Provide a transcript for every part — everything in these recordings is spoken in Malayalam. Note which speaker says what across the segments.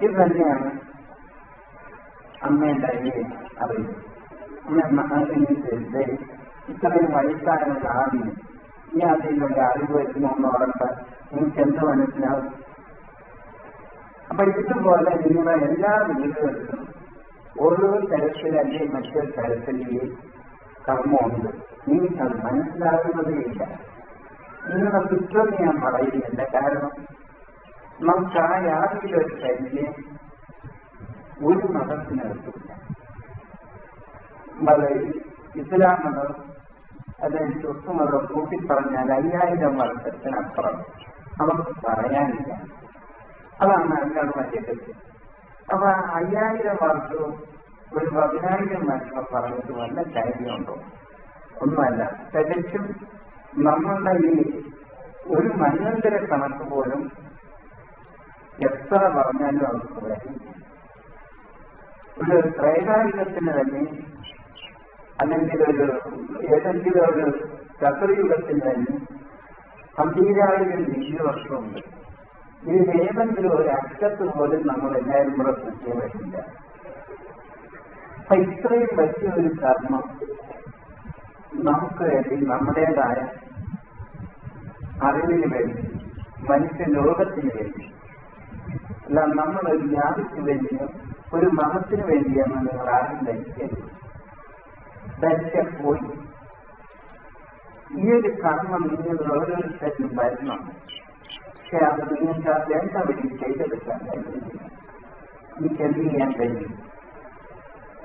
Speaker 1: ഇത് തന്നെയാണ് അമ്മയുടെ അറിവ്. അമ്മ ഇത്രയും വയസ്സായുള്ള ആദ്യം ഈ അതിനുള്ള അറിവ് വരുന്നു എന്ന് പറഞ്ഞാൽ നിങ്ങൾക്ക് എന്ത് മനസ്സിലാവും? അപ്പൊ ഇതുപോലെ നിങ്ങളുടെ എല്ലാ വീടുകളിലും ഓരോ തരത്തിലല്ലേ മറ്റൊരു തരത്തിൽ ഈ കർമ്മമുണ്ട്. നിങ്ങൾക്കത് മനസ്സിലാകുന്നതേയില്ല. നിങ്ങളുടെ കുറ്റം ഞാൻ പറയുന്നില്ല. കാരണം നമുക്ക് ആ യാതൊരു പരിചയം ഒരു മതത്തിനകത്തില്ല. ഇസ്ലാം മതം അല്ലെങ്കിൽ ക്രിസ്തു മതം കൂട്ടിപ്പറഞ്ഞാൽ 5000 വർഷത്തിനപ്പുറം അവർക്ക് പറയാനില്ല. അതാണ് അതിനോട് വലിയ ലക്ഷ്യം. അപ്പൊ 5000 വർഷവും ഒരു 10000 വർഷം പറഞ്ഞിട്ട് വല്ല കാര്യമുണ്ടോ? ഒന്നുമല്ല. തികച്ചും നമ്മളുടെ ഈ ഒരു മന്വന്തര കണക്ക് പോലും എത്ര പറഞ്ഞാലും അവർക്ക് വരില്ല. ഒരു ത്രൈകായുഗത്തിന് തന്നെ അല്ലെങ്കിൽ ഏതെങ്കിലും ഒരു ചക്രയുഗത്തിന് തന്നെ 10000 ദിവ്യവർഷമുണ്ട്. ഇതിലേതെങ്കിലും ഒരു അറ്റത്ത് പോലും നമ്മൾ എല്ലാവരും കൂടെ കുറ്റിയ വരില്ല. അപ്പൊ ഇത്രയും വലിയൊരു കർമ്മം നമുക്ക് വേണ്ടി, നമ്മുടേതായ അറിവിന് വേണ്ടി, മനുഷ്യ ലോകത്തിന് വേണ്ടി, അല്ല നമ്മളൊരു ജാതിക്ക് വേണ്ടിയോ ഒരു മതത്തിന് വേണ്ടിയാണ് നിങ്ങൾ ആരും ധരിക്കരുത്. ധരിച്ചാൽ പോയി. ഈ ഒരു കർമ്മം നിങ്ങൾ ഓരോരുത്തരും വരണം. പക്ഷെ അത് നിങ്ങൾക്ക് ആ വേണ്ട വഴി ചെയ്തെടുക്കാൻ കഴിയില്ല. എനിക്ക് എന്ത് ചെയ്യാൻ കഴിയും?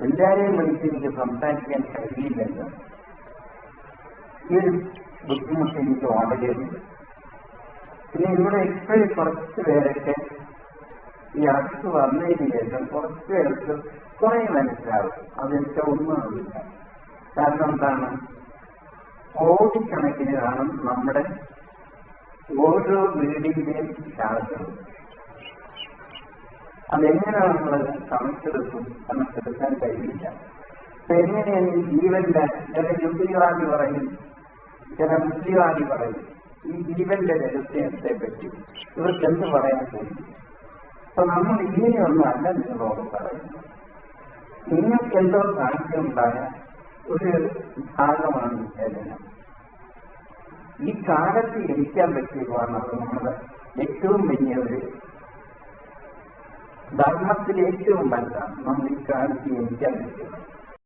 Speaker 1: എല്ലാവരെയും വിളിച്ച് എനിക്ക് സംസാരിക്കാൻ കഴിയില്ലല്ലോ. ഈ ഒരു ബുദ്ധിമുട്ട് എനിക്ക് വളരെയുണ്ട്. പിന്നെ ഇവിടെ ഇപ്പോഴും കുറച്ച് പേരൊക്കെ ഈ അടുത്ത് വന്നതിന് ശേഷം കുറച്ച് പേർക്ക് കുറെ മനസ്സിലാവും. അതെനിക്ക് ഒന്നും ആവില്ല. കാരണം എന്താണ്? കോടിക്കണക്കിന് കാണും നമ്മുടെ ഓരോ വീടിന്റെയും ശാസ്ത്രം. അതെങ്ങനെയാണ് നമ്മൾ കണക്കെടുക്കാൻ കഴിയില്ല. അപ്പൊ എങ്ങനെയാണ് ഈ ജീവന്റെ, ചില യുക്തിവാദി പറയും, ചില ബുദ്ധിവാദി പറയും ഈ ജീവന്റെ രഹസ്യത്തെ പറ്റി ഇവർക്ക് എന്ത് പറയാൻ കഴിയും? അപ്പൊ നമ്മൾ ഇങ്ങനെയൊന്നും അല്ല നിങ്ങളോട് പറയുന്നത്. നിങ്ങൾക്ക് എന്തോ കാഴ്ചയുണ്ടായ ഒരു ഭാഗമാണ് വിശേഷനം. ഈ കാലത്ത് ജനിക്കാൻ പറ്റിയതാണ് നമ്മുടെ ഏറ്റവും വലിയ ഒരു ധർമ്മത്തിൽ ഏറ്റവും വലുതാണ്. നമ്മൾ ഈ കാലത്ത് ജനിക്കാൻ പറ്റുന്നത്.